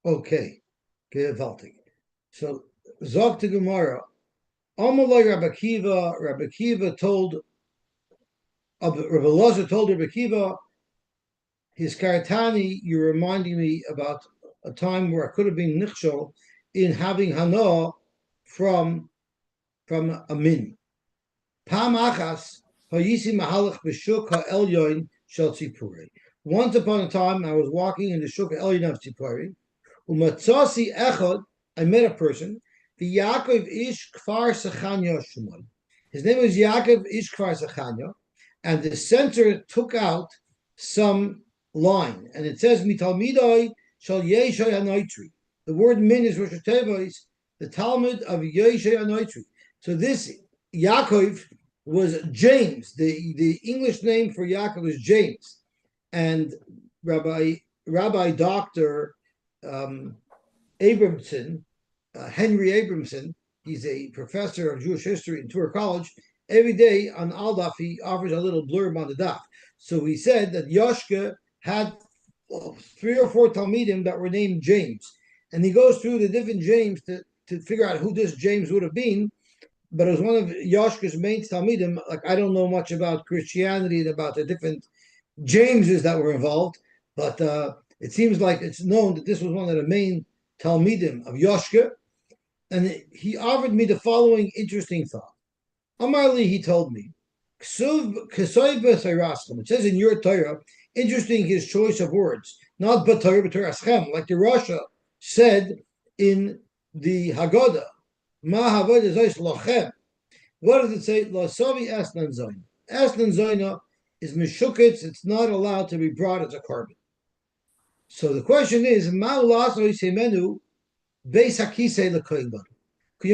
Okay, gewaltig. So, Zog to Gemara, Amalai Rabbi Kiva, Rabbi Kiva told, Rabbi Loza told Rabbi Kiva, his karatani, you're reminding me about a time where I could have been nichshol in having hana from from a min. Pam achas hayisi mahalach b'shuk ha'elyon shel tzipuri. Once upon a time, I was walking in the shuk ha'elyon of Tzipuri. Umatzasi echad, I met a person. The Yaakov ish kfar sechanya shemon. His name was Yaakov ish kfar sechanya, and the censor took out some line, and it says mitalmidai shal yeshay hanoitri. The word min is Rosh Hashanah, the Talmud of Yeshay hanoitri. So this Yaakov was James. The English name for Yaakov is James, and Rabbi Doctor Abramson, Henry Abramson, he's a professor of Jewish history in Tour College. Every day on Al Daf, he offers a little blurb on the Daf. So he said that Yoshka had 3 or 4 Talmidim that were named James. And he goes through the different James to figure out who this James would have been. But it was one of Yoshka's main Talmidim. Like, I don't know much about Christianity and about the different Jameses that were involved, but it seems like it's known that this was one of the main Talmidim of Yoshka, and he offered me the following interesting thought. Amarli, he told me, it says in your Torah, interesting his choice of words, not Torah, but Torah, like the Rasha said in the Haggadah. Ma Havoda Zois Lochem. What does it say? Lasavi Asnan Zoina. Asnan Zoina is Meshukitz, it's not allowed to be brought as a carbon. So the question is, could you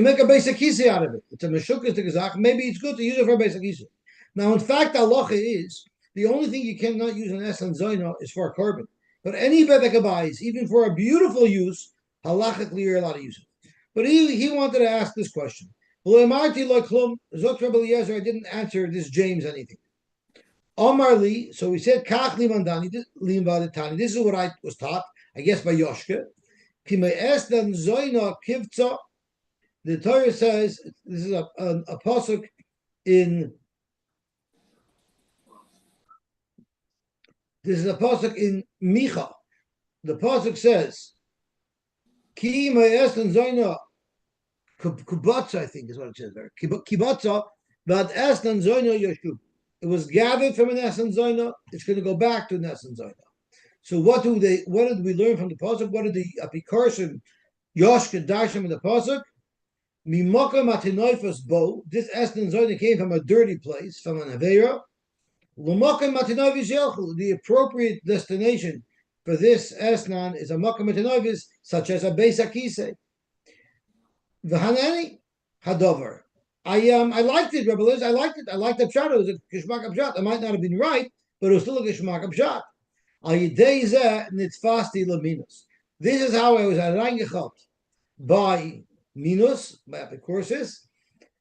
make a Beis HaKisei out of it? It's a Meshukitz to Gazach. Maybe it's good to use it for a Beis HaKisei. Now, in fact, halacha is the only thing you cannot use an Asnan Zoina is for a carbon. But any Bedekabais, even for a beautiful use, halachically you're allowed to use it. But he wanted to ask this question. I didn't answer this James anything. Omar Li, so we said Kach Limandani, Limbadatani. This is what I was taught, I guess, by Yoshka. Kime'esdan Zoina Kivtza. The Torah says, this is a pasuk in Micha. The pasuk says, Ki me'esdan Zoina Kubatza, I think is what it says there. Kibatza, but Esdan Zoina Yeshub. It was gathered from an Esan Zoina. It's going to go back to an Esan Zoina. So what did we learn from the pasuk? What did the Apikarsim Yoshka Dashim in the pasuk? Mimaka Matinoifas Bo. This Esan Zoina came from a dirty place, from an Aveira. Lumaka Matinoifas Yelchu. The appropriate destination for this Esnan is a Maka Matinoifas, such as a Beis HaKisei. V'hanani Hadover. I liked it, Rabbi Liz. I liked it. I liked the pshat. It was a geshmak pshat. I might not have been right, but it was still a geshmak pshat. This is how I was reingechot by minus, by epicorsis,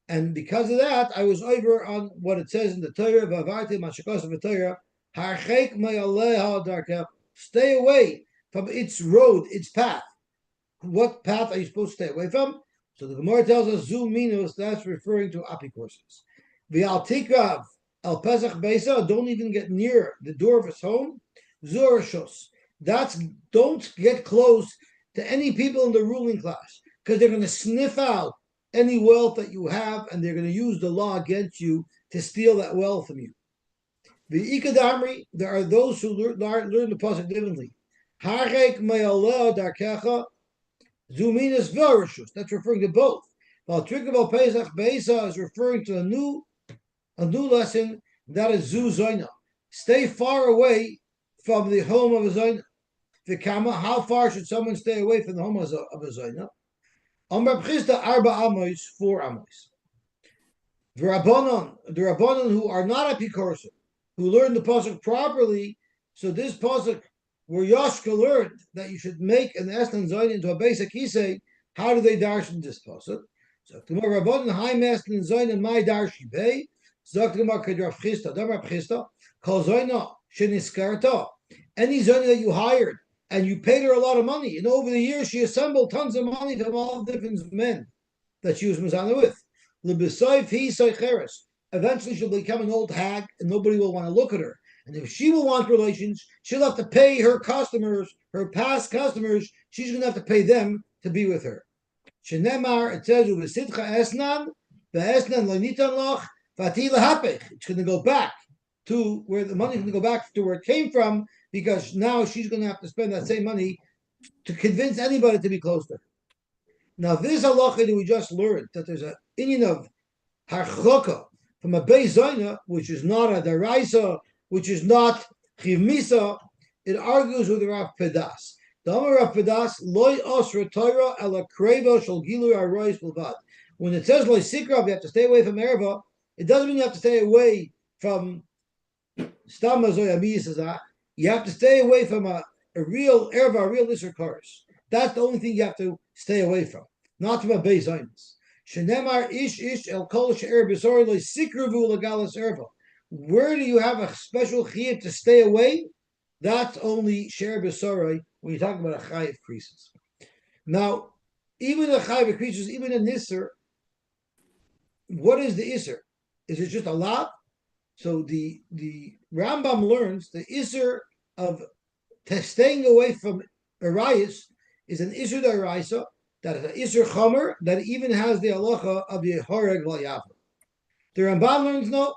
and because of that, I was over on what it says in the Torah. V'avarti mashakos of the Torah. Harchek me'aleha darkev. Stay away from its road, its path. What path are you supposed to stay away from? So the Gemara tells us Zu Minus, that's referring to apicorsis. V'al tikrav al pesach beisa, don't even get near the door of his home. Zorashos, don't get close to any people in the ruling class, because they're going to sniff out any wealth that you have, and they're going to use the law against you to steal that wealth from you. The ikadamri, there are those who learn the pasuk differently. Harek me'aleh darkecha. Zuminas Verashus, that's referring to both. While Trikabal Pesach Beisa is referring to a new lesson, that is Zu Zoina. Stay far away from the home of a Zoina. Vikama, how far should someone stay away from the home of a Zoina? Amar B'chista Arba Amos, 4 Amos. The Rabbanon who are not Apikorsim, who learn the pasuk properly, so this pasuk where Yoshka learned that you should make an Esnan Zoin into a Beis HaKisei, how do they darshan this pasuk? So tomorrow Rabbanon high Esnan Zoin and my darshi pay. Zok tomorrow Kedrav Chista, Damar Chista, Kol Zoina Sheniskarta. Any Zoin that you hired and you paid her a lot of money. And over the years, she assembled tons of money from all different men that she was Mazana with. Eventually, she'll become an old hag, and nobody will want to look at her. And if she will want relations, she'll have to pay her customers, her past customers, she's going to have to pay them to be with her. Shenemar, it says, esnan, it's going to go back to where the money is going to go back to where it came from, because now she's going to have to spend that same money to convince anybody to be close to her. Now, this halacha that we just learned, that there's an inyan of harchoka from a Beis Zayna, which is not a daraisa, which is not chivmisa, it argues with Rav Pedas. The Amar Rav Pedas, loy osra Torah ala kreva shel gilu arois bilvad. When it says loy sikrav, you have to stay away from erva. It doesn't mean you have to stay away from stam azoyamiyasazah. You have to stay away from a real erva, a real isser chorus. That's the only thing you have to stay away from, not from a Beis Zaynis. Shenemar ish el kol she'er b'sori loy sikravu legalas erva. Where do you have a special chiyuv to stay away? That's only she'er b'sori when you're talking about a chayiv creases. Now, even a chayiv creases, even a nisser, what is the isser? Is it just a lav? So the Rambam learns the isser of staying away from arayis is an isser d'araisa, that is an isser chomer, that even has the halacha of the horeg v'yav. The Rambam learns no.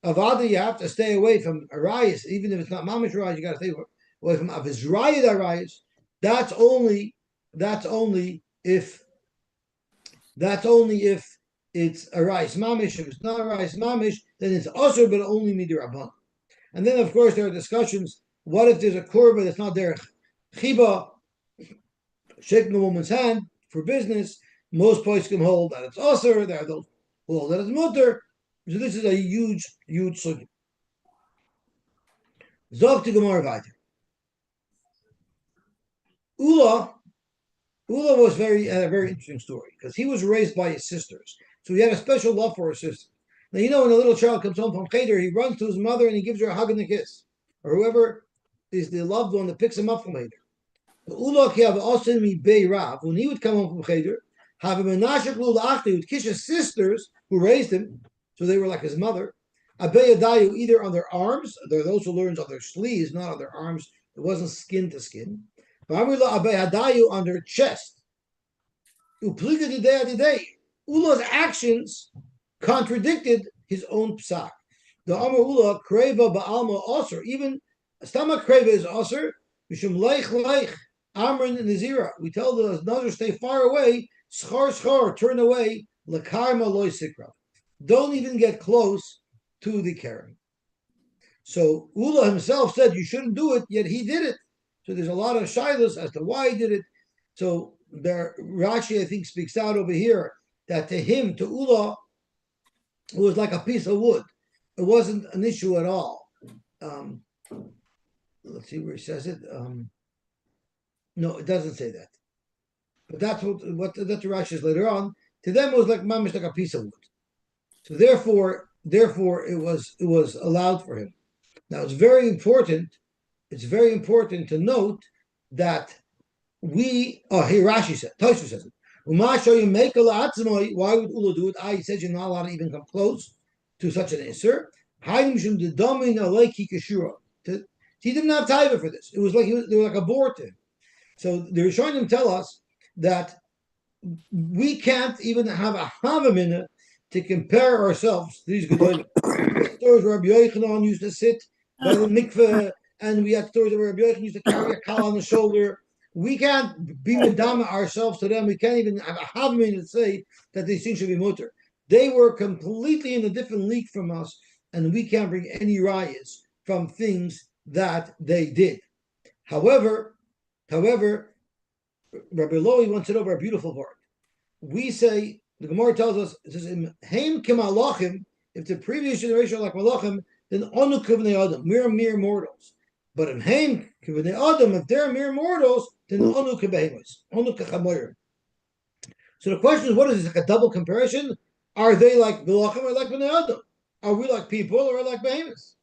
Avoda, you have to stay away from arayis, even if it's not mamish arayis. You got to stay away from avizrayid arayis. That's only if it's arayis mamish. If it's not arayis mamish, then it's osur, but only midirabban. And then, of course, there are discussions. What if there's a korban that's not there? Chiba, shaking a woman's hand for business. Most places can hold that it's osur. There are those who hold that it's mutter. So this is a huge sugya. Zog to Gemara weiter. Ula was had a very interesting story, because he was raised by his sisters. So he had a special love for his sister. Now, you know, when a little child comes home from cheder, he runs to his mother and he gives her a hug and a kiss. Or whoever is the loved one that picks him up from cheder. Ula ki have also mi bei rav. When he would come home from cheder, have a menashek lul achti, would kiss his sisters who raised him. So they were like his mother. Abeyadayu, either on their arms, there are those who learns on their sleeves, not on their arms. It wasn't skin to skin. Abeyadayu on their chest. Upliga today. Ula's actions contradicted his own psak. The Amar Ula kreva ba'alma osir. Even stomach kreva is osir. Mishum leich amrin nizira. We tell the nazir stay far away. Schar turn away. Lekarma loy sikra. Don't even get close to the Karen. So Ula himself said you shouldn't do it, yet he did it. So there's a lot of shilas as to why he did it. So there, Rashi, I think, speaks out over here that to him, to Ula, it was like a piece of wood. It wasn't an issue at all. Let's see where he says it. No, it doesn't say that. But that's what that Rashi says later on. To them, it was like mamish, like a piece of wood. So therefore, it was allowed for him. Now it's very important. It's very important to note that here Rashi said, Tosha says it. Why would Ula do it? I said you're not allowed to even come close to such an isser. He didn't have taiva for this. It was like they were like a board to him. So the Rishonim tell us that we can't even have a havamina to compare ourselves to these gedolim. Stories where Rabbi Yochanan used to sit by the mikveh, and we had stories where Rabbi Yochanan used to carry a kal on the shoulder. We can't be medama ourselves to them. We can't even have a havmin to say that these things should be mutter. They were completely in a different league from us, and we can't bring any rayas from things that they did. However, Rabbi Loi once said over a beautiful word. We say, the Gemara tells us, it says, "Heim kemalachim." If the previous generation are like malachim, then onu kivnei adam, we're mere mortals. But in heim kivnei adam, if they're mere mortals, then onu kebehemus, onu kechamoyim. So the question is, what is this, like a double comparison? Are they like malachim or like bnei adam? Are we like people or like behemoths?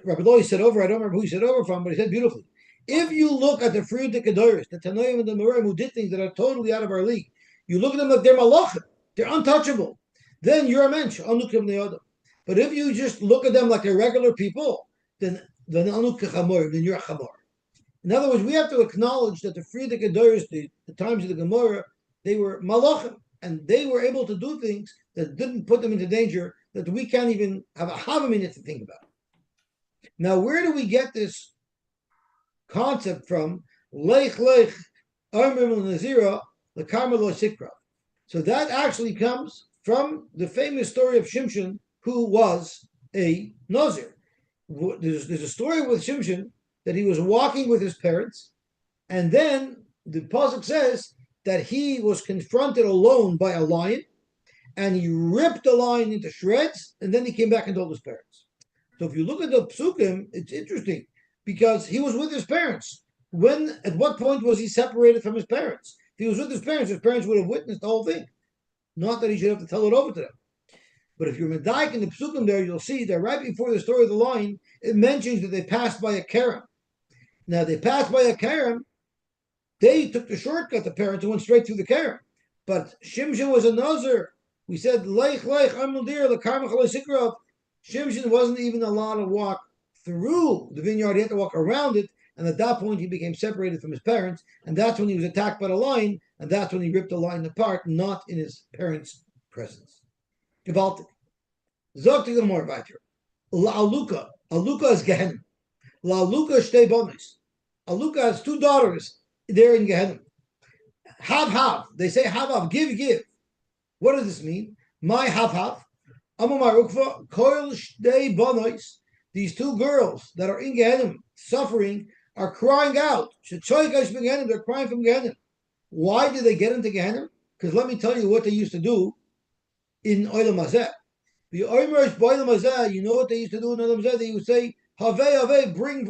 Rabbi Loi said over, I don't remember who he said over from, but he said beautifully. If you look at the Frierdiker Kedoris, the Tanoim and the Morim who did things that are totally out of our league, you look at them like they're malachim, they're untouchable, then you're a mensch, anukim ne'odam. But if you just look at them like they're regular people, then anuk chamor, then you're a chamor. In other words, we have to acknowledge that the Frierdiker Kedoris, the times of the Gemara, they were malachim, and they were able to do things that didn't put them into danger, that we can't even have a minute to think about. Now, where do we get this concept from? Lech lech armim nazira lekarmel sikra. So that actually comes from the famous story of Shimshon, who was a nazir. There's a story with Shimshon that he was walking with his parents, and then the pasuk says that he was confronted alone by a lion, and he ripped the lion into shreds, and then he came back and told his parents. So if you look at the psukim, it's interesting because he was with his parents. At what point was he separated from his parents? If he was with his parents would have witnessed the whole thing. Not that he should have to tell it over to them. But if you're medayik in the psukim there, you'll see that right before the story of the lion, it mentions that they passed by a kerem. Now they passed by a kerem, they took the shortcut, the parents, and went straight through the kerem. But Shimshon was a nazir. We said, Leich, amul dir, lekarmach sikrov. Shimshon wasn't even allowed to walk through the vineyard. He had to walk around it. And at that point, he became separated from his parents. And that's when he was attacked by the lion. And that's when he ripped the lion apart, not in his parents' presence. Gewaltig. Zog to more weiter. La'aluka. Aluka is Gehenna. La'aluka shtei bonis. Aluka has two daughters. They're in Gehenna. Hav. They say hav. Give. What does this mean? My hav. These two girls that are in Gehenna suffering are crying out. They're crying from Gehenna. Why did they get into Gehenna? Because let me tell you what they used to do in Olam Hazeh. The Oimers Olam Hazeh, you know what they used to do in Olam Hazeh? They would say, Have, bring.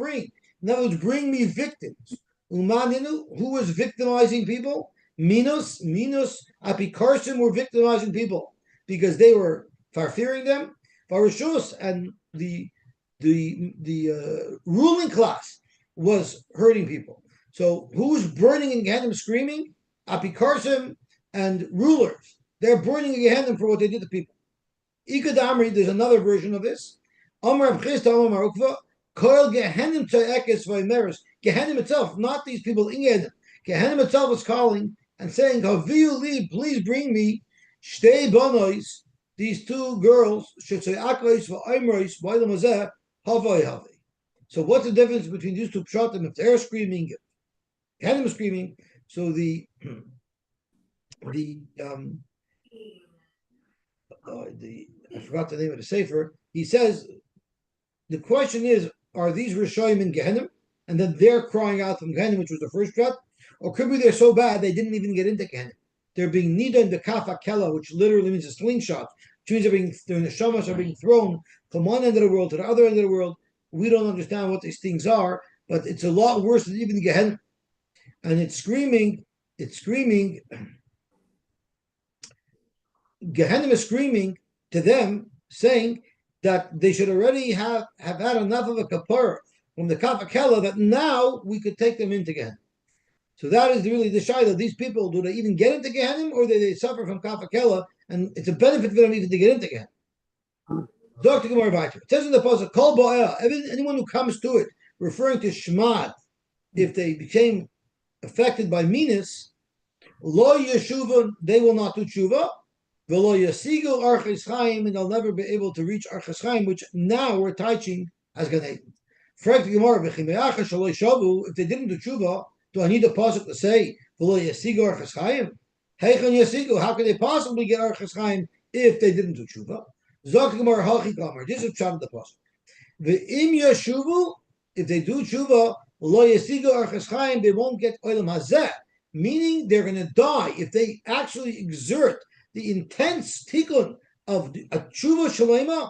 In other words, bring me victims. Umaninu, who was victimizing people? Minos, Apikarsim were victimizing people because they were farfering them. Farashus, and the ruling class was hurting people. So who's burning in Gehenna screaming? Apikarsim and rulers. They're burning in Gehenna for what they did to people. Ikad Amri, there's another version of this. Amar Abchista, Amar Ukva, Koil Gehenna Ta'ekes Vaimeris. Gehenna itself, not these people in Gehenna. Gehenna itself is calling and saying, Haviu li, please bring me Shtei Bonois, these two girls, Shetzei Akais Va'imrais, Vailam Hazeh, Havai. So what's the difference between these two pshatim? If they're screaming, Gehenna is screaming, so I forgot the name of the sefer. He says the question is: are these Rishoyim in Gehenna, and then they're crying out from Gehenna, which was the first shot, or could be they're so bad they didn't even get into Gehenna? They're being nida in the kafakela, which literally means a slingshot, which means their neshamas are being thrown from one end of the world to the other end of the world. We don't understand what these things are, but it's a lot worse than even Gehenna, and it's screaming. Gehenna is screaming to them, saying that they should already have had enough of a kapara from the kafakela that now we could take them into Gehenna. So that is really the shayla. These people, do they even get into Gehenna, or do they suffer from kafakela, and it's a benefit for them even to get into Gehenna? Dr. Gemara Vayter. It says in the pasuk, Kol Bo'el, anyone who comes to it, referring to Shmad, if they became affected by minas, Lo Yeshuva, they will not do Tshuva. V'lo Yasigu Arches Chaim, and they'll never be able to reach Arches Chaim, which now we're teaching as Gan Eden. Frag the Gemara, V'chimeacha Shaloi Shavu, if they didn't do Tshuva, do I need a pasuk to say V'lo Yasigu Arches Chaim? Heichon Yasigu, how could they possibly get Arches Chaim if they didn't do Tshuva? Zok Gemara Hachi Kamer. This is Pshat of the pasuk. V'im Yashuvu, if they do Tshuva, Lo Yasigu Arches Chaim, they won't get Olam Hazeh, meaning they're going to die if they actually exert the intense tikkun of a tshuva shalema.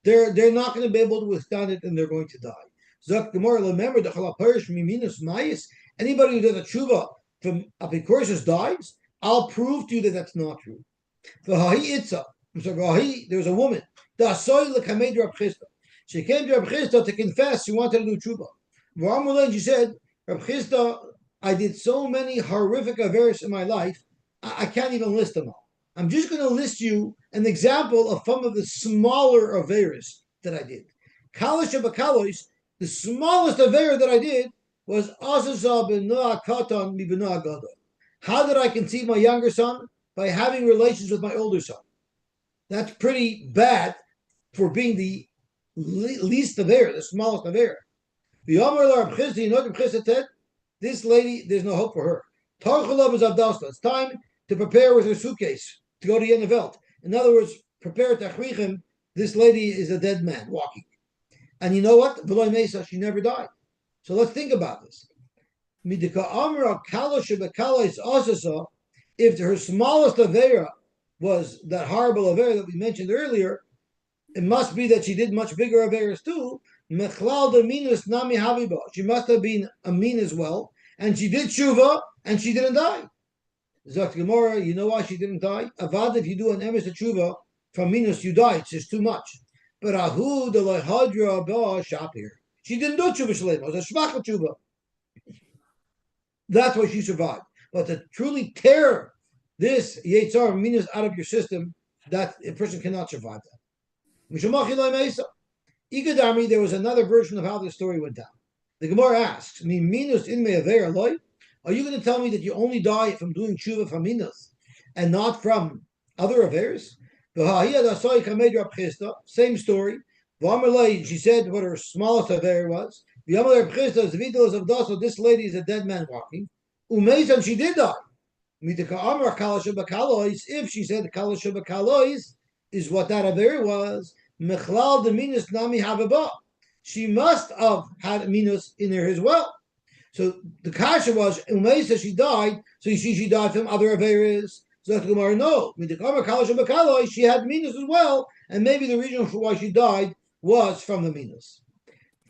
They're not going to be able to withstand it, and they're going to die. Zok Gemara, remember the chalaparish miminus mayis. Anybody who does a tshuva from apikorsis dies. I'll prove to you that that's not true. V'hahi itza. There's a woman. She came to Rabbi Chisda to confess she wanted to do tshuva. She said, Rabbi Chisda, I did so many horrific averos in my life, I can't even list them all. I'm just going to list you an example of some of the smaller averos that I did. Kalish Abakalois, the smallest aver that I did was Asasa b'noah katan mi b'noah gadol. How did I conceive my younger son? By having relations with my older son. That's pretty bad for being the least aver, the smallest aver. The Omer Reb Chisda, you know Reb Chisda said, this lady, there's no hope for her. Tarchalav is Avdasta. It's time to prepare with her suitcase to go to Yenevelt. In other words, prepare to Achrichim. This lady is a dead man walking. And you know what? V'loy Mesa, she never died. So let's think about this. Midika Amra Kala Shebekala is Asasa, if her smallest Avera was that horrible Avera that we mentioned earlier, it must be that she did much bigger Averas too. Mechlal de Minus Nami Habiba. She must have been a mean as well. And she did Tshuva and she didn't die. Zakt Gemara, you know why she didn't die? Avoda, if you do an emes Tshuva from Minus, you die. It's just too much. But Ahu de Lehadra Ba Shapir. She didn't do Tshuva Shalema. It was a Shvach Tshuva. That's why she survived. But to truly tear this Yetzar Minus out of your system, that a person cannot survive that. Ikadami, there was another version of how the story went down. The Gemara asks, Minus in me aver loy? Are you going to tell me that you only die from doing tshuva from Minus and not from other affairs? Same story. She said what her smallest affair was. This lady is a dead man walking. Umeisan, she did die. If she said the kalasha bakalois is what that affair was, Mechlal de minus nami havaba. She must have had a minus in there as well. So the kasha was Umaysa, she died, so you see she died from other averas. So that's Gemara, no. She had minus as well, and maybe the reason for why she died was from the minus.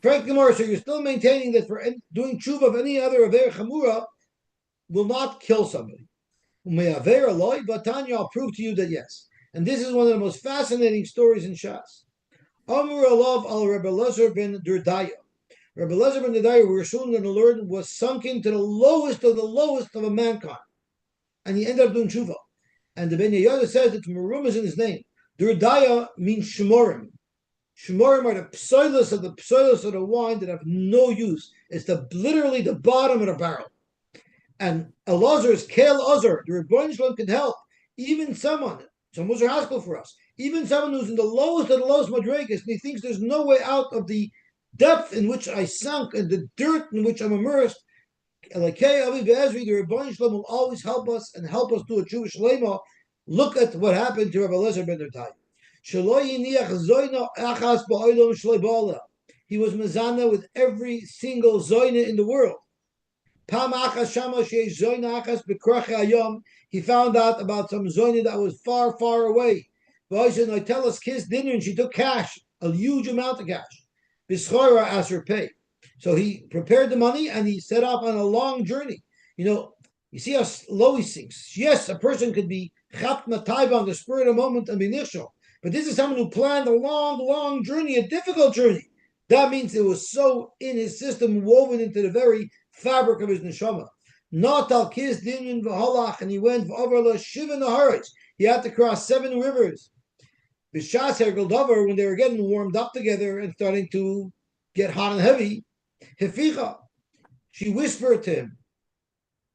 Frank Gemara, so you're still maintaining that for doing tshuva of any other aver chamura will not kill somebody. But Tanya, I'll prove to you that yes. And this is one of the most fascinating stories in Shas. Amur Alav al Rabbi Lezer ben Durdaya. Rabbi Lezer ben Durdaya, we were soon going to learn, was sunken to the lowest of a mankind. And he ended up doing tshuva. And the Ben Yehoyada says that Marum is in his name. Durdaya means Shemorim. Shemorim are the psoilus of the wine that have no use. It's literally the bottom of the barrel. And Elazar is Kel Azar. The Rebbeinu Shalom can help. Even someone was haskell for us. Even someone who's in the lowest of the lowest madregas, and he thinks there's no way out of the depth in which I sunk and the dirt in which I'm immersed. Elakei Avi Be'ezri, the Rebbeinu Shalom will always help us and help us do a Tshuva Shalema. Look at what happened to Rabbi Lezer ben Durdaya. He was mezana with every single zoyna in the world. He found out about some zoyna that was far, far away. I tell us kiss dinner, and she took cash, a huge amount of cash. B'schora as her pay. So he prepared the money and he set off on a long journey. You see how low he sinks. Yes, a person could be chapt matayba on the spur of the moment and be nichshol. But this is someone who planned a long, long journey, a difficult journey. That means it was so in his system, woven into the very fabric of his neshama. Not al kis dinyan v'halach, and he went over the shiva naharis. He had to cross 7 rivers. B'shas hergeldover, when they were getting warmed up together and starting to get hot and heavy, heficha, she whispered to him.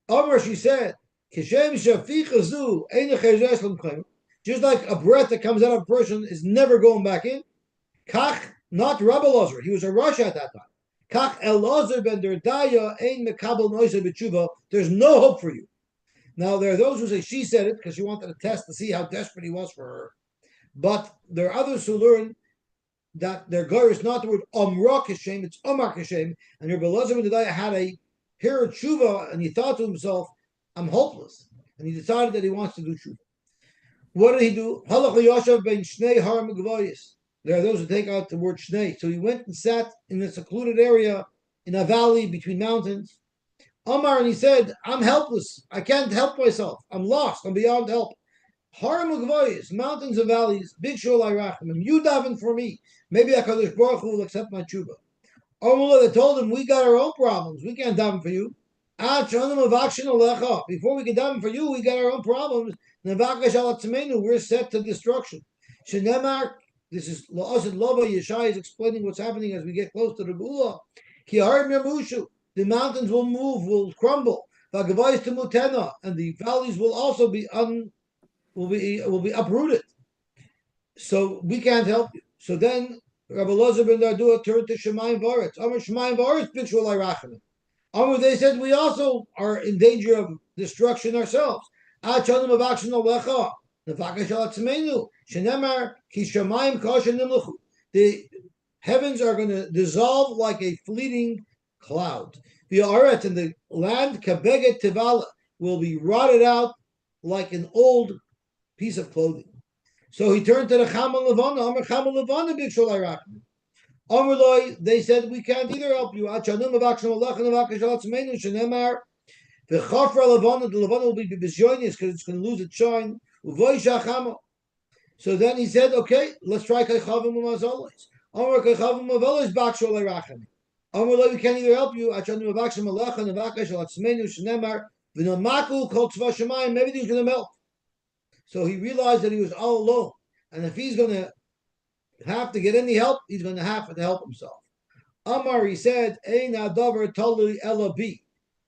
Amar, she said, Kishem shaficha zu ein cheres l'mchem. Just like a breath that comes out of a person is never going back in. Kach, not Rabbi Elazar, he was a Rasha at that time. Kach Elazar ben Durdaya ein mekabel noisa b'tshuva. There's no hope for you. Now there are those who say she said it because she wanted to test to see how desperate he was for her. But there are others who learn that their goyer is not the word Amra Kishem, it's Amar Kishem. And Rabbi Elazar ben Durdaya had a hear tshuva, and he thought to himself, I'm hopeless. And he decided that he wants to do tshuva. What did he do? There are those who take out the word shnei. So he went and sat in a secluded area in a valley between mountains. Amar, and he said, I'm helpless. I can't help myself. I'm lost. I'm beyond help. Haram Ugvoyis, mountains and valleys, big shul Irachim. You daven for me. Maybe HaKadosh Baruch Hu will accept my tshuva. They told him, we got our own problems. We can't daven for you. Before we can daven for you, we got our own problems. We're set to destruction. This is La'asid Lava. Yeshai is explaining what's happening as we get close to the Gula. The mountains will move, will crumble. And the valleys will also be will be uprooted. So we can't help you. So then Rabbi Lozer ben Dardua turned to Shemayim Varetz. Amar Shemayim Varetz Bikshul Rachamim. Amar, they said, we also are in danger of destruction ourselves. The heavens are going to dissolve like a fleeting cloud. The aretz and the land kabeget tivala will be rotted out like an old piece of clothing. So he turned to the Chamal Levana. Amar Chamal Levana Bikshul Rachamim. Amrloi, they said, we can't either help you. The Levana will be bisyonis because it's going to lose its shine. So then he said, okay, let's try Kaychavim Umazolis. Amr Kaychavim Umazolis Bakshol Rachami. Amrloi, we can't either help you. Maybe he's going to melt. So he realized that he was all alone. And if he's going to have to get any help, he's going to have to help himself. Amar, he said, Ein Adavar Tolu Ela Bi.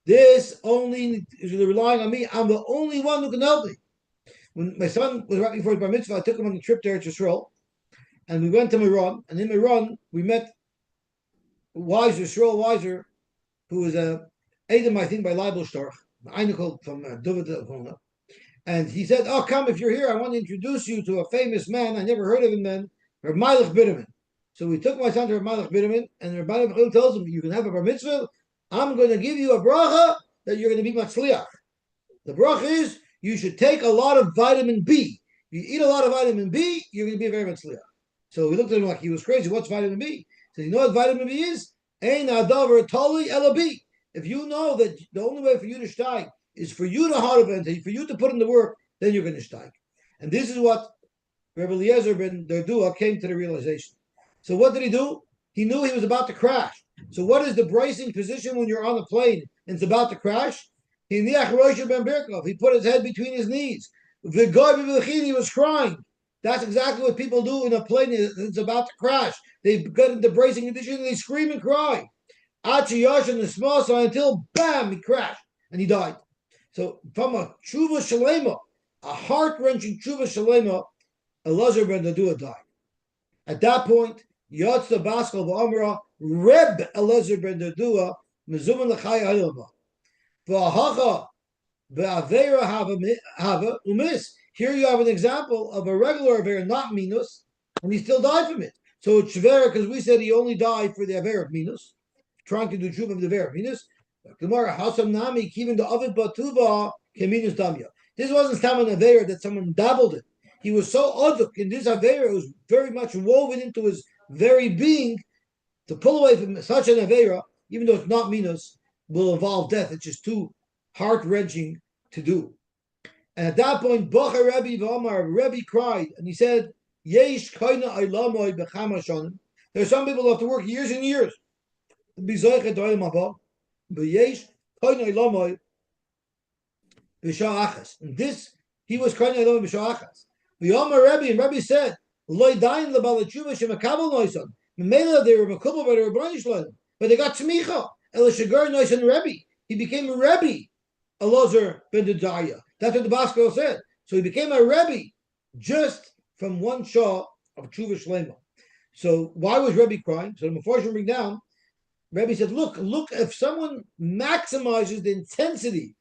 This only is relying on me. I'm the only one who can help me. When my son was right before his bar mitzvah, I took him on a trip there to Yisrael, and we went to Meron. And in Meron, we met Shmuel Weiser, who was a Edom, I think, by Leibel Storch, Einikel from Dovid. And he said, oh, come, if you're here, I want to introduce you to a famous man. I never heard of him then. Rabbi Malach Biderman. So we took my son to Rabbi Malach Biderman, and Rabbi Malach tells him, you can have a bar mitzvah. I'm going to give you a bracha that you're going to be matzliach. The bracha is, you should take a lot of vitamin B. You eat a lot of vitamin B, you're going to be very matzliach. So we looked at him like he was crazy. What's vitamin B? So you know what vitamin B is? Ein adavar tali ela B. If you know that the only way for you to steig is for you to harvent, for you to put in the work, then you're going to steig. And this is what Rabbi Eliezer ben Dardua came to the realization. So what did he do? He knew he was about to crash. So what is the bracing position when you're on a plane and it's about to crash? He put his head between his knees. He was crying. That's exactly what people do in a plane that's about to crash. They get into bracing condition and they scream and cry. Until bam, he crashed and he died. So from a Tshuva Shalema, a heart-wrenching Tshuva Shalema, Elazar ben Dardua died. At that point, Yotza Baskal v'Amra Reb Elazar ben Dardua Mezuman l'Chai Hayilava v'Ahacha v'Avera Hava Umis. Here you have an example of a regular Avera, not Minus, and he still died from it. So it's Shvera because we said he only died for the Avera of Minus, trying to do Tshuva of the Avera of Minus. Gemara Hasam Nami Kivin the Avid Batuva Keminus Damya. This wasn't Stam an Avera that someone dabbled in. He was so aduk in this Avera, it was very much woven into his very being. To pull away from such an Avera, even though it's not Minus, will involve death. It's just too heart-wrenching to do. And at that point, Bacha Rabbi V'Amar, Rabbi cried, and he said, Yesh Kaina Eilamoy B'chama Shanim. There are some people who have to work years and years. B'Zoichet Oilam Haba, B'Yesh Kaina Eilamoy B'Shah Achas. And this, he was Kaina Eilamoy B'Shah Achas. V'Amar Rabbi, and Rabbi said, Loi Dain L'Bala Tshuva Shemakabel Noisan. Memela, they were Makubal by the Rabbani Shalom, but they got Tzmicha. El Shagar Noisan Rabbi. He became a Rabbi, Elazar ben Dardua. That's what the Baskel said. So he became a Rebbe just from one Shah of Tshuva Shlema. So why was Rebbe crying? So the Mefarshim bring down, Rebbe said, look, if someone maximizes the intensity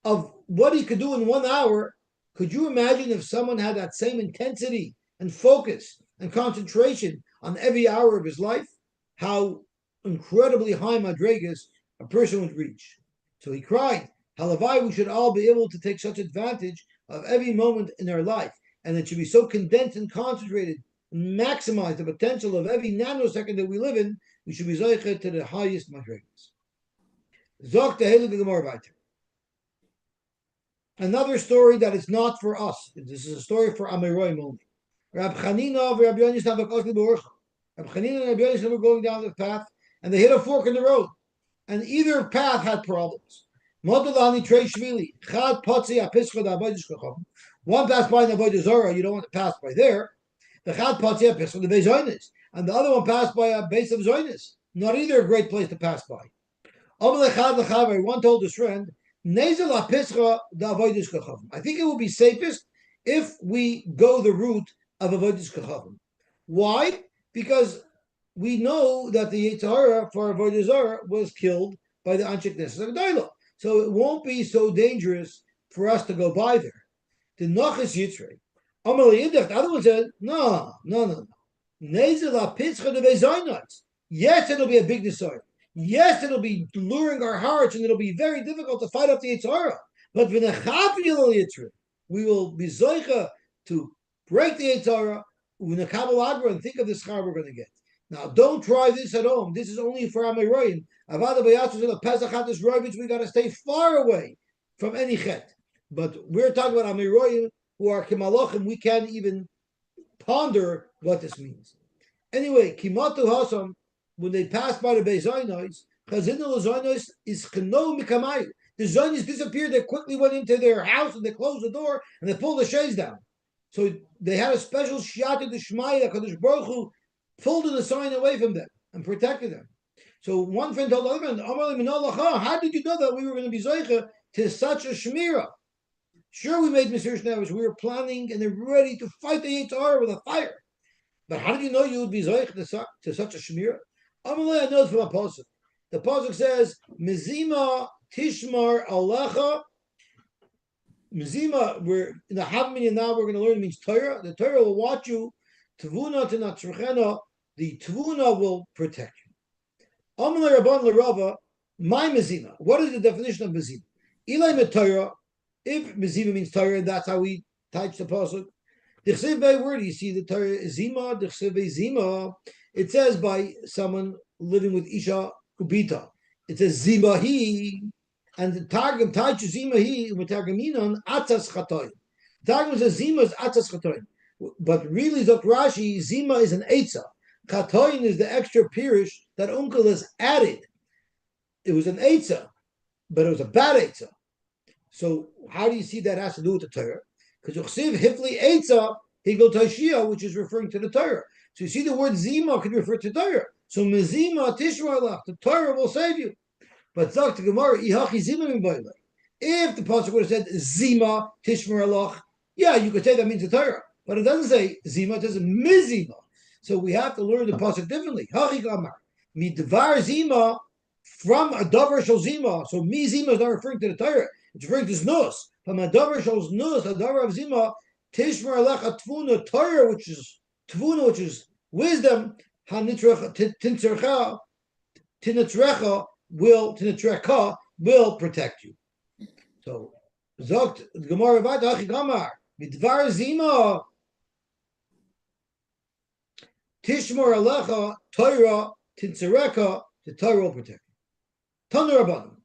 of what he could do in 1 hour, could you imagine if someone had that same intensity and focus and concentration on every hour of his life? How incredibly high madregas a person would reach. So he cried, Halavai, we should all be able to take such advantage of every moment in our life, and it should be so condensed and concentrated, and maximize the potential of every nanosecond that we live in. We should be zoichet to the highest madrigas. Zok tehelu v'gemar vayter. Another story that is not for us. This is a story for Amiroim only. Rab Chanina of Rabbi Yonis Navakosli B'Orcha. Rab Chanina and Rabbi Yonis were going down the path, and they hit a fork in the road, and either path had problems. One passed by in Avoda Zara, you don't want to pass by there. And the other one passed by a base of Zoynis. Not either a great place to pass by. One told his friend, I think it will be safest if we go the route of Avodas Kachavim. Why? Because we know that the Yitzhara for Avodah Zara was killed by the Anshik Nesses Agdayla. So it won't be so dangerous for us to go by there. The Nachas Yitzrei. The other one said, no. Yes, it'll be a big desire. Yes, it'll be luring our hearts, and it'll be very difficult to fight up the Yitzhara. But we will be zoicha to break the Yitzhara, and think of the schar we're going to get. Now, don't try this at home. This is only for Amiroyim. Avoda B'Yatzus in a Pesach Hadis Rovitz, we got to stay far away from any chet. But we're talking about Amiroyim who are Kimalochim. We can't even ponder what this means. Anyway, Kimatu Hasam, when they pass by the Beis Zainois, Chazinul Zainois is Cheno Mikamai. The Zionis disappeared. They quickly went into their house and they closed the door and they pulled the shades down. So they had a special shiata d'shmaya. Kadosh Baruch Hu pulled the sign away from them and protected them. So one friend told the other friend, how did you know that we were going to be zoicha to such a shmira? Sure, we made Mesiras Nefesh. We were planning and they're ready to fight the Yitzhar with a fire. But how did you know you would be zoicha to such a shmira? I know it from a pasuk. The pasuk says, Mezima Tishmar Alecha. Mezima, we're in the half minyan now, we're going to learn it means Torah. The Torah will watch you. Tvuna Tinatzrechena, the Tvuna will protect you. Amalei Rabban L'Rava, my Mezima. What is the definition of Mezima? Ilay met Torah, if Mezima means Torah, and that's how we touch the pasuk. Dichsev by word, you see the Torah is Zima, Dichsev Zima. It says by someone living with Isha Ubita. It says Zimahi, and the Targum Taichu Zimahi with Targuminon Atzas Chatoin. Targum says Zima is Atzas Chatoin, but really Zok Rashi Zima is an Eitzah. Chatoin is the extra pirish that Uncle has added. It was an Eitzah, but it was a bad Eitzah. So how do you see that has to do with the Torah? Because Uchsiv Hifli Eitzah Higel Tashia, which is referring to the Torah. So you see the word Zima could refer to Torah. So Mezima Tishmarlach, the Torah will save you. But Zak to Gemara, Ihachi Zima min Bailei. If the pasuk would have said Zima Tishmarlach, yeah, you could say that means the Torah. But it doesn't say Zima, it says Mizima. So we have to learn the pasuk differently. Hachi Gamar. Midvar Zima from a Davar Shal Zima. So Mizima is not referring to the Torah. It's referring to Znus. From a Davar Shal Znus, a Davar of Zima, Tishmarlach a Tvuna Torah, which is Tvuna, which is wisdom, Tinitrecha will protect you. So Zogt Gemara Vadachi Gamar Midvar Zima Tishmor Alecha Torah Tinitrecha, the Torah will protect you. Tanu Rabbanim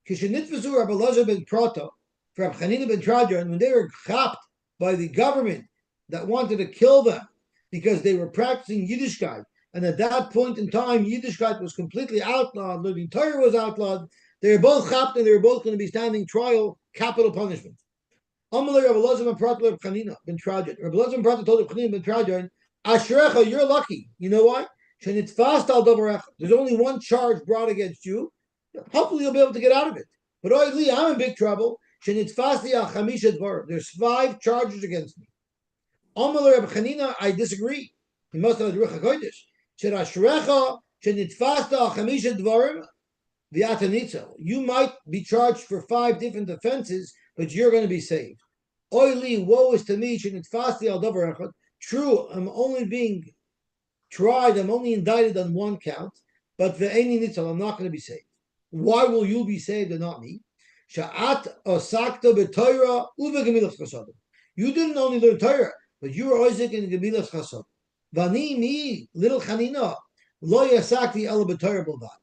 Kishenitvazu Rabbi Elazar ben Prata for Rabbi Chanina ben Trajan, when they were chapped by the government that wanted to kill them because they were practicing Yiddishkeit. And at that point in time, Yiddishkeit was completely outlawed, living Torah was outlawed. They were both chapped and they were both going to be standing trial, capital punishment. Amalei Rabbi Elazar ben Prata Rabbi Chanina ben Trajan. Rabbi Elazar ben Prata told Rabbi Chanina ben Trajan, Ashrecha, you're lucky. You know why? There's only one charge brought against you. Hopefully you'll be able to get out of it. But Oili, I'm in big trouble. There's 5 charges against me. Amalei Rabbi Chanina, I disagree. He must have had Ruach HaKodesh. You might be charged for 5 different offenses, but you're going to be saved. Oili, woe is to me. True, I'm only being tried, I'm only indicted on 1 count, but ve'eni nitzal, I'm not going to be saved. Why will you be saved and not me? Sha'at osakta b'Torah uve'gemilas chasadim. You didn't only learn Torah, but you were Isaac in gemilas chasadim. Vani mi little Chanina lo yasakti ela b'Torah b'lvad.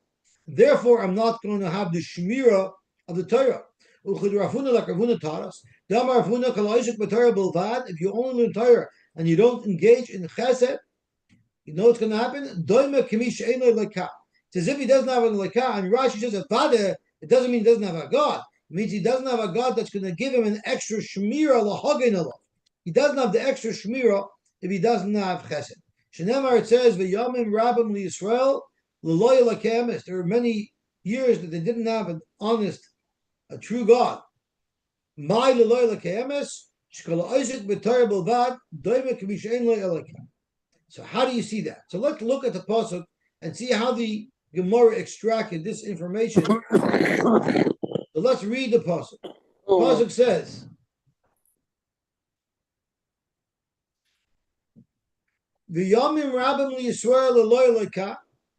Therefore, I'm not going to have the shmira of the Torah. Uchid Rafuna like Ravuna taught us. Damar Rafuna kal Isaac b'Torah b'lvad. If you only learn Torah and you don't engage in chesed, you know what's going to happen? Doime k'mi she'enoi leka. It's says if he doesn't have an Elokah, and Rashi says Avoda, it doesn't mean he doesn't have a God. It means he doesn't have a God that's going to give him an extra shmira lahagin alav. He doesn't have the extra shmira if he doesn't have chesed. Shenemar, it says v'yamim rabim liyisrael l'loy lakemis. There were many years that they didn't have an honest, a true God. My l'loy lakemis shkol Isaac b'Torah b'lvad doime k'mishein loy elakim. So how do you see that? So let's look at the pasuk and see how the Gemara extracted this information. So let's read the pasuk. The pasuk says, "V'yamim rabim liyisrael l'loy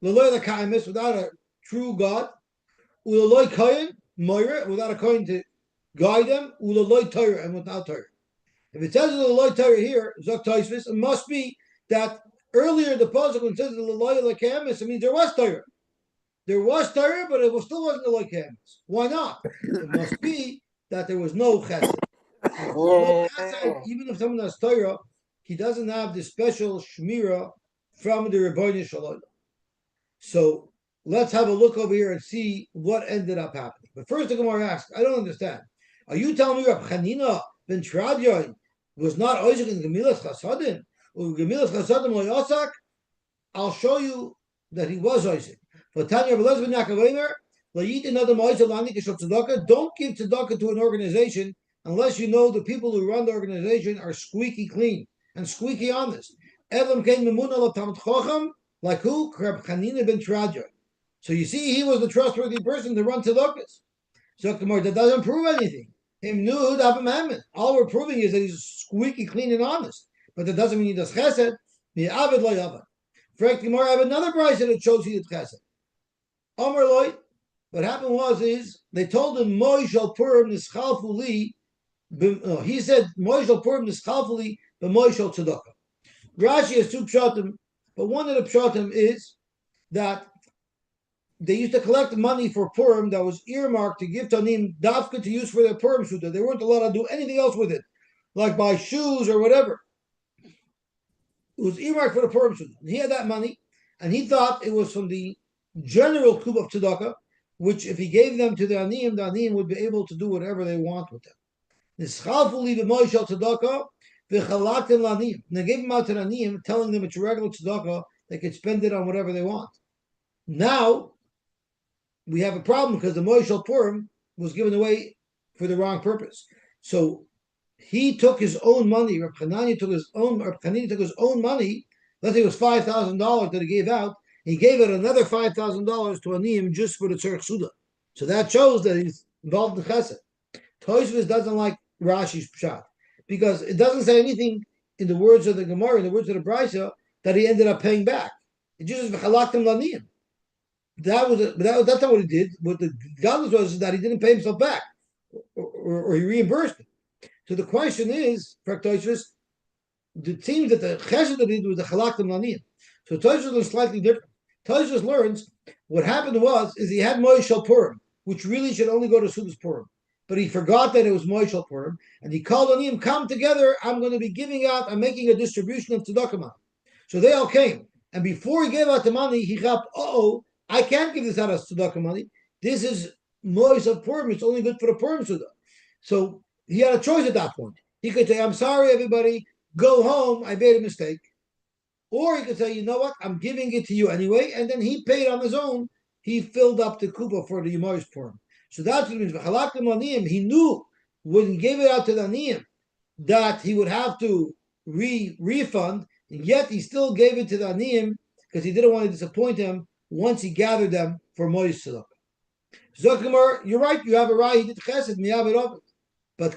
lekaimis," without a true God, u'loy kohen moira, without a kohen to guide them, u'loy Torah, and without Torah. If it says l'loy Torah here, zok Tosfos, it must be that earlier the pasuk when it says l'loy lekaimis, it means there was Torah. There was Torah, but it still wasn't the like Hamas. Why not? It must be that there was no chesed. No chesed, even if someone has Torah, he doesn't have the special shmira from the Rebbeinu Shalom. So let's have a look over here and see what ended up happening. But first, the Gemara asks, I don't understand. Are you telling me Rabbi Chanina ben Tradion was not Isaac in Gemilas Chasadim? Or Gemilas Chasadim lo Yasak? I'll show you that he was Isaac. Don't give tzedakah to an organization unless you know the people who run the organization are squeaky clean and squeaky honest. Like who? Reb Chanina ben Tradion. So you see, he was the trustworthy person to run tzedakahs. So that doesn't prove anything. All we're proving is that he's squeaky clean and honest, but that doesn't mean he does chesed. Frank Gemara, I have another price that shows he did chesed. Amar loy, what happened is they told him Moishal Purim Nischalfuli. He said Moishal Purim Nischalfuli b'Moishal Tzedakah. Rashi has two pshatim, but one of the pshatim is that they used to collect money for Purim that was earmarked to give Tanim dafka to use for their Purim suda. They weren't allowed to do anything else with it, like buy shoes or whatever. It was earmarked for the Purim suda. He had that money, and he thought it was from the general kub of tzedakah, which if he gave them to the aniyim would be able to do whatever they want with them. Nischalfuli b'moishal tzedakah v'chalaktim laniyim. They gave them out to the aniyim, telling them it's a regular tzedakah. They could spend it on whatever they want. Now we have a problem because the moishal purim was given away for the wrong purpose. So he took his own money. Reb Chanina took his own money. Let's say it was $5,000 that he gave out. He gave it another $5,000 to Aniyim just for the Tzarech Suda. So that shows that he's involved in Chesed. Tosfos doesn't like Rashi's Pshat because it doesn't say anything in the words of the Gemara, in the words of the Brisa, that he ended up paying back. It just says V'chalaktim Laniyim. That's not what he did. What the godless was that he didn't pay himself back, or he reimbursed him. So the question is, for Tosfos, it seems that the Chesed that he did was the Chalaktim Laniyim. So Tosfos is slightly different. Tosfos learns what happened is he had Moishal Purim, which really should only go to Sudas Purim. But he forgot that it was Moishal Purim, and he called on him, come together, I'm going to be giving out, I'm making a distribution of tzedakah money. So they all came. And before he gave out the money, he thought, I can't give this out as tzedakah money. This is Moishal Purim, it's only good for the Purim Suda. So he had a choice at that point. He could say, I'm sorry, everybody, go home, I made a mistake. Or he could say, you know what, I'm giving it to you anyway, and then he paid on his own. He filled up the kupa for the Yomos Purim. So that's what it means. He knew when he gave it out to the Aniyim that he would have to refund, and yet he still gave it to the Aniyim because he didn't want to disappoint them once he gathered them for Mois Tzedakah. Zokamar, you're right, you have a right, he did chesed, miyav. But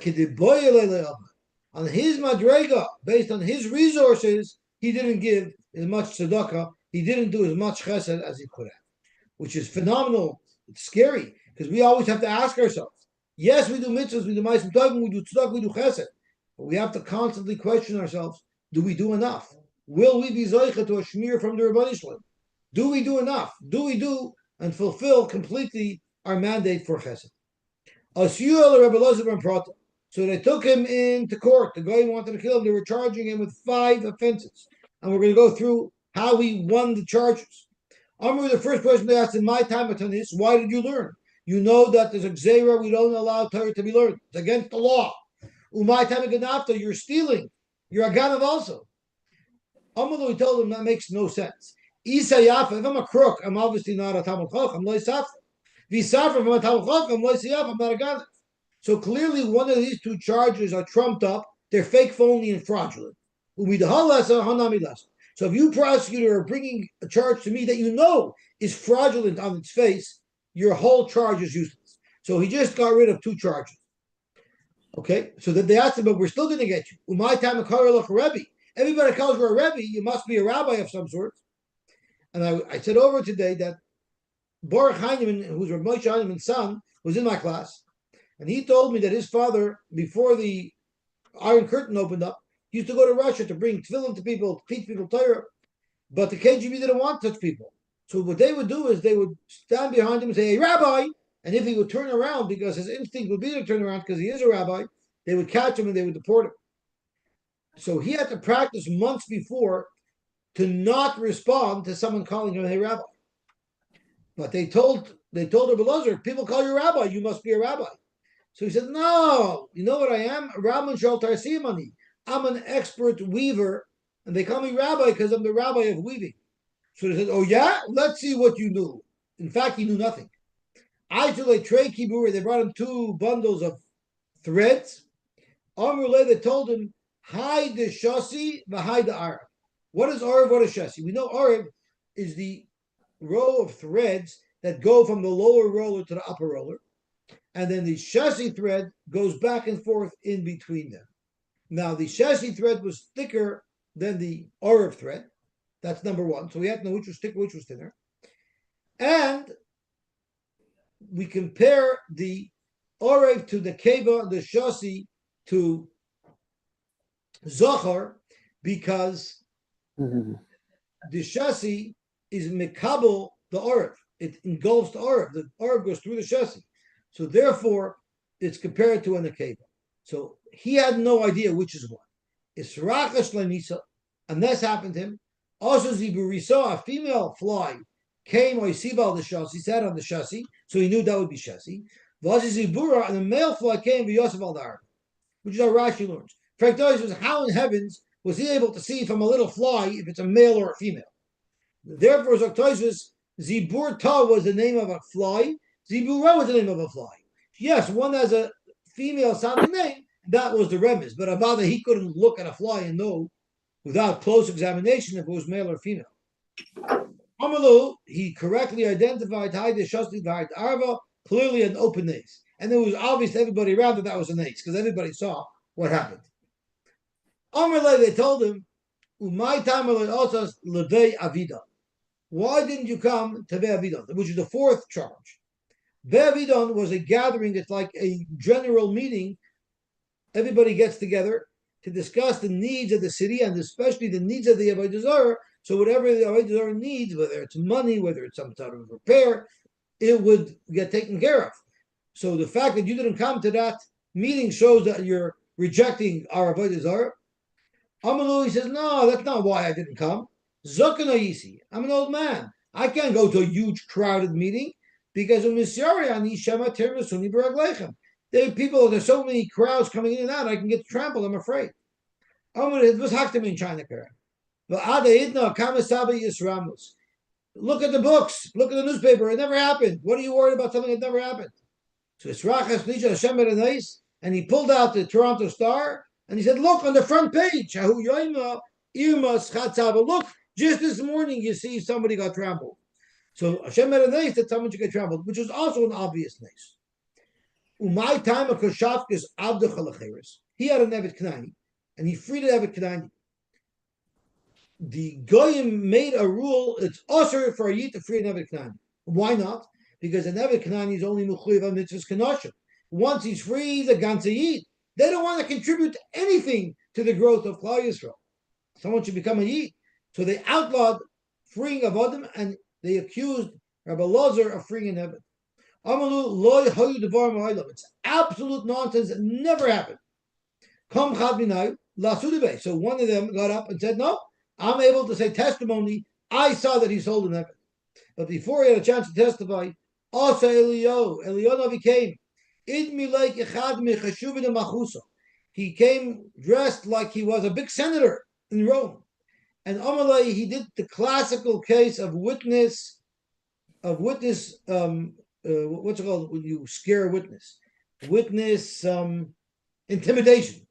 on his madrega, based on his resources, he didn't give as much tzedakah. He didn't do as much chesed as he could have, which is phenomenal. It's scary because we always have to ask ourselves. Yes, we do mitzvahs, we do ma'asim tovim, we do tzedakah, we do chesed, but we have to constantly question ourselves: do we do enough? Will we be zoicha to a shmir from the Rabbi Shalom? Do we do enough? Do we do and fulfill completely our mandate for chesed? So they took him into court. The guy wanted to kill him. They were charging him with 5 offenses. And we're going to go through how he won the charges. Amru, the first question they asked in my time at Tanis, why did you learn? You know that there's a Zara, we don't allow Torah to be learned. It's against the law. Umay time Ganafta, you're stealing. You're a Ganav also. Amru, he told him that makes no sense. Isa Yafa, if I'm a crook, I'm obviously not a Talmud Chacham, I'm not a Safra. V'Safra, if I'm a Talmud Chacham, I'm not a Yafa, I'm not a Ganav. So clearly one of these two charges are trumped up. They're fake, phony, and fraudulent. So if you, prosecutor, are bringing a charge to me that you know is fraudulent on its face, your whole charge is useless. So he just got rid of two charges. Okay, so that they asked him, but we're still going to get you. Rebbe. Everybody calls you a Rebbe, you must be a rabbi of some sort. And I said over today that Baruch Heinemann, who's Rabbi Moshe Heinemann's son, was in my class. And he told me that his father, before the Iron Curtain opened up, he used to go to Russia to bring tefillin to people, to teach people Torah. But the KGB didn't want such people. So what they would do is they would stand behind him and say, "Hey, Rabbi!" And if he would turn around, because his instinct would be to turn around because he is a rabbi, they would catch him and they would deport him. So he had to practice months before to not respond to someone calling him, "Hey, Rabbi." But they told Rabbi Lozer, people call you rabbi, you must be a rabbi. So he said, "No, you know what I am? Raman Shal Tarsimani. I'm an expert weaver, and they call me rabbi because I'm the rabbi of weaving." So they said, "Oh yeah, let's see what you knew." In fact, he knew nothing. I took a tray kibur. They brought him 2 bundles of threads. Amrullah, they told him, "Hi the shasi, v'hai the arab." What is arab? What is shasi? We know arab is the row of threads that go from the lower roller to the upper roller. And then the shasi thread goes back and forth in between them. Now, the shasi thread was thicker than the Arab thread. That's number one. So we had to know which was thicker, which was thinner. And we compare the Arab to the Keva, the shasi to Zohar, because the shasi is Mekabel, the Arab. It engulfs the Arab. The Arab goes through the shasi. So therefore, it's compared to an akeva. So he had no idea which is what. Israchash Lanisa, and this happened to him. Also, Ziburi saw a female fly came Oisibal the shasi, sat on the shasi, so he knew that would be shasi. Vazi Zibura, and a male fly came Yosy al Dar, which is how Rashi learns. Frank was how in heavens was he able to see from a little fly if it's a male or a female? Therefore, Zoktoisus, Zibur Ta was the name of a fly. Zibura was the name of a fly. Yes, one has a female sounding name. That was the remez. But Avoda, he couldn't look at a fly and know without close examination if it was male or female. Amalu, he correctly identified Haide Shasti Haide Arva, clearly an open nace. And it was obvious to everybody around that was a nace, because everybody saw what happened. Amalei, they told him, Umay Tamalei also Levei Avida. Why didn't you come to Be'avidon, which is the 4th charge? Be'avidon was a gathering, it's like a general meeting. Everybody gets together to discuss the needs of the city and especially the needs of the Avoda Zara. So whatever the Avoda Zara needs, whether it's money, whether it's some sort of repair, it would get taken care of. So the fact that you didn't come to that meeting shows that you're rejecting our Avoda Zara. Amalu, he says, no, that's not why I didn't come. Zokano Yisi, I'm an old man. I can't go to a huge crowded meeting because of there's so many crowds coming in and out, I can get trampled, I'm afraid. It was Haktam in China. Look at the books, look at the newspaper, it never happened. What are you worried about something that never happened? So and he pulled out the Toronto Star and he said, look on the front page. Look, just this morning you see somebody got trampled. So Hashem had a nace that someone should get trampled, which was also an obvious nace. Umay time of Koshavk is Abduchalacheris. He had an Evet Kanani, and he freed an Evet Kanani. The Goyim made a rule, it's usher for a Yid to free an Evet Kanani. Why not? Because an Evet Kanani is only Mechuyev on Mitzvah's Kanashim. Once he's free, he's a Ganze Yid. They don't want to contribute anything to the growth of Klal Yisrael. Someone should become a Yid. So they outlawed freeing Avodim, and they accused Rabbi Lozer of freeing an Evet. It's absolute nonsense. It never happened. So one of them got up and said, no, I'm able to say testimony. I saw that he sold an Evet. But before he had a chance to testify, also Elio Navi came. He came dressed like he was a big senator in Rome. And Amalai, he did the classical case of witness, what's it called when you scare a witness? Witness intimidation.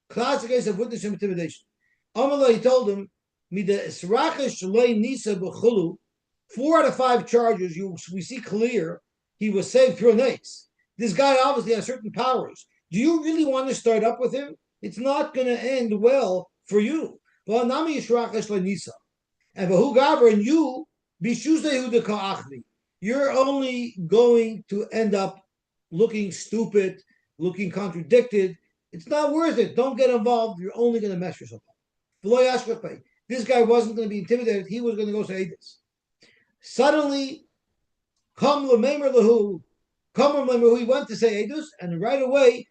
Classic case of witness intimidation. Amalai told him, nisa 4 out of 5 charges we see clear he was saved through an ace. This guy obviously has certain powers. Do you really want to start up with him? It's not going to end well for you. And you, you're only going to end up looking stupid, looking contradicted. It's not worth it. Don't get involved. You're only going to mess yourself up. This guy wasn't going to be intimidated. He was going to go say this. Suddenly, he went to say Edus, and right away,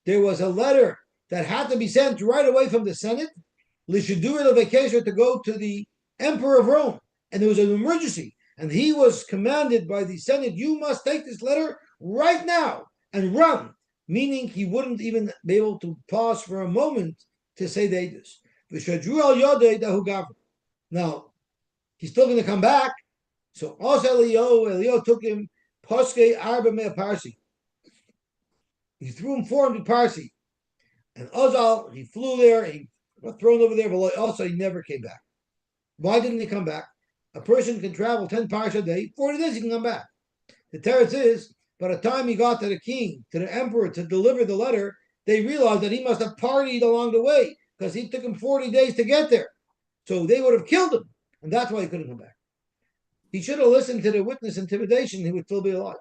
there was a letter that had to be sent right away from the Senate, to go to the Emperor of Rome. And there was an emergency. And he was commanded by the Senate, you must take this letter right now and run. Meaning he wouldn't even be able to pause for a moment to say the Edus. Now, he's still going to come back. So also Elio took him Poske Arba Mea Parsi. He threw him 400 Parsi. And Ozal, he flew there, he got thrown over there, but also he never came back. Why didn't he come back? A person can travel 10 Parsi a day, 40 days he can come back. The teretz is, by the time he got to the king, to the emperor, to deliver the letter, they realized that he must have partied along the way, because he took him 40 days to get there. So they would have killed him, and that's why he couldn't come back. He should have listened to the witness intimidation, he would still be alive.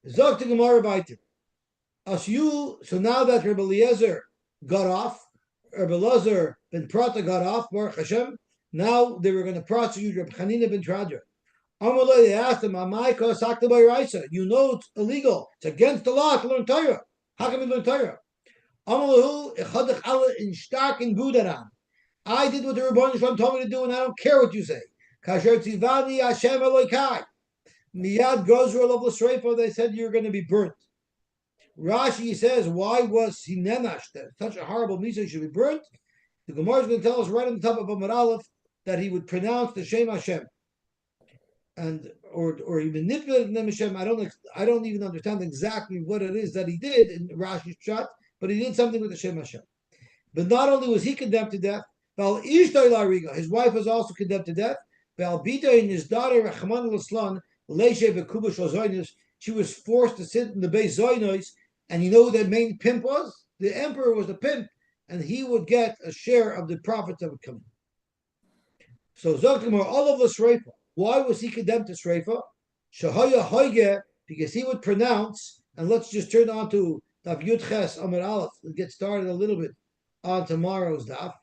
Zog to Gemara Baiter. So now that Rabbi Eliezer got off, Rabbi Elazar ben Prata got off, Baruch Hashem, now they were going to prosecute Rabbi Chanina ben Tradra. Amalei, they asked him, you know it's illegal, it's against the law to learn Torah. How can we learn Torah? Amalahu, I did what the Rebbeinu Shalom told me to do, and I don't care what you say. Kasher tzivani Hashem Elokai. Miyad Gozra of L'Sreifa, they said you're going to be burnt. Rashi says, why was he nenash? Such a horrible misa should be burnt. The Gemara is going to tell us right on the top of Amar Aleph that he would pronounce the Shem Hashem, and or he manipulated the name Hashem. I don't even understand exactly what it is that he did in Rashi's shot, but he did something with the Shem Hashem. But not only was he condemned to death, his wife was also condemned to death. And his daughter, she was forced to sit in the Beis Zoynos, and you know who the main pimp was? The emperor was the pimp, and he would get a share of the profits that would come in. So Zoktimar, all of the Shreifa. Why was he condemned to Shreifa? Shahaya Hoige, because he would pronounce, and let's just turn on to Daf Yud Ches Amar Aleph. We'll get started a little bit on tomorrow's Daf.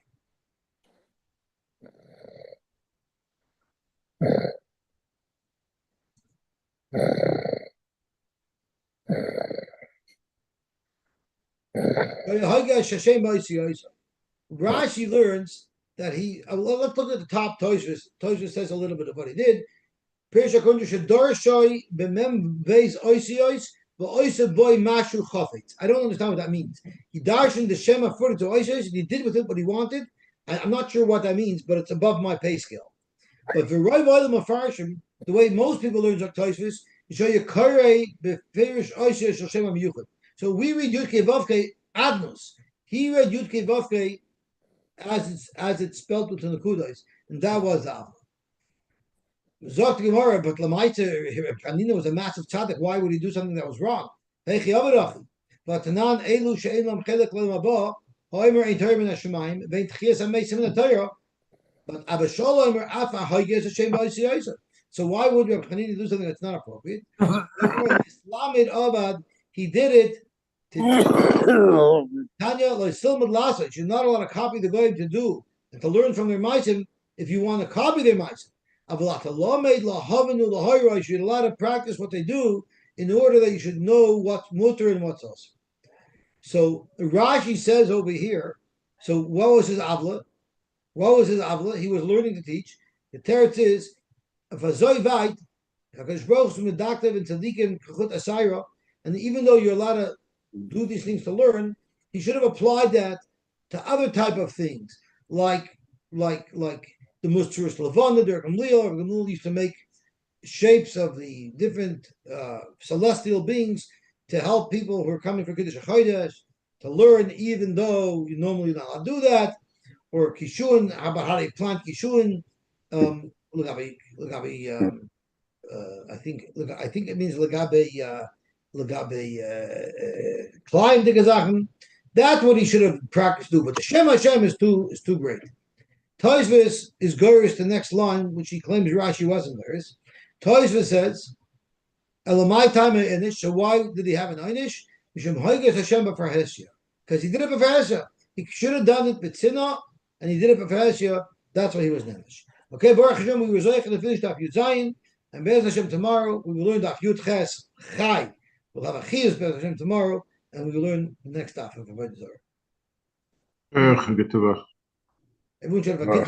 Rashi learns that he. Let's look at the top. Tosfos says a little bit of what he did. I don't understand what that means. He darshan the Shema further to Oisios, and he did with it what he wanted. I'm not sure what that means, but it's above my pay scale. But the way most people learn Tosfos, you show you Karei beferish Oisios shel Shema miyuchad. So we read Yud Kei Vavkei Adnos. He read Yud Kei Vavkei as it's spelled with the Nekudos, and that was the Avon. Zok Gemara, but Lamaita Hanina was a massive tzaddik. Why would he do something that was wrong? But Tanan Elu She'elam Chelek Le'Mabah Hoimer Ein Torah Min Hashemayim Vein Tchias HaMeisim Min HaTorah. But Abashola Omer Afa Hoiges Hashem Ba'Yisiyosah. So why would Rabbi Hanina do something that's not appropriate? Islamid Avad, he did it. Tanya Loisilmad Lasa. You're not allowed to copy the Goyim to do and to learn from their Meisim if you want to copy their Meisim. You're allowed to practice what they do in order that you should know what's mutter and what's also. So Rashi says over here, so what was his avla? What was his avla? He was learning to teach. The teretz is if a zoy vayt, Hakadosh Baruch Hu medaktev and tzaddikim kachut asayra, and even though you're allowed to do these things to learn, he should have applied that to other type of things, like the Musteris Lavanda, the Gamliel used to make shapes of the different celestial beings to help people who are coming for Kiddush HaChodesh to learn, even though you normally not allowed to do that, or Kishun, about how they plant Kishun. I think it means climb the Gazachen. That's what he should have practiced do. But the Shem Hashem is too great. Toisvis is Goris, the next line, which he claims Rashi wasn't Goris. Toisvis says, Elamai time Inish. So why did he have an Inish? Because he did it b'Hesya. He should have done it b'Tzina, and he did it b'Hesya. That's why he was Nemish. Okay, Baruch Hashem, we were Zoyach to finish Daf Yud Zayin, and Be'ez Hashem tomorrow we will learn Daf Yud Ches Chai. We'll have a Chiyus Be'ez Hashem tomorrow, and we will learn the next Daf of Avoda Zara. Good to Everyone should have a good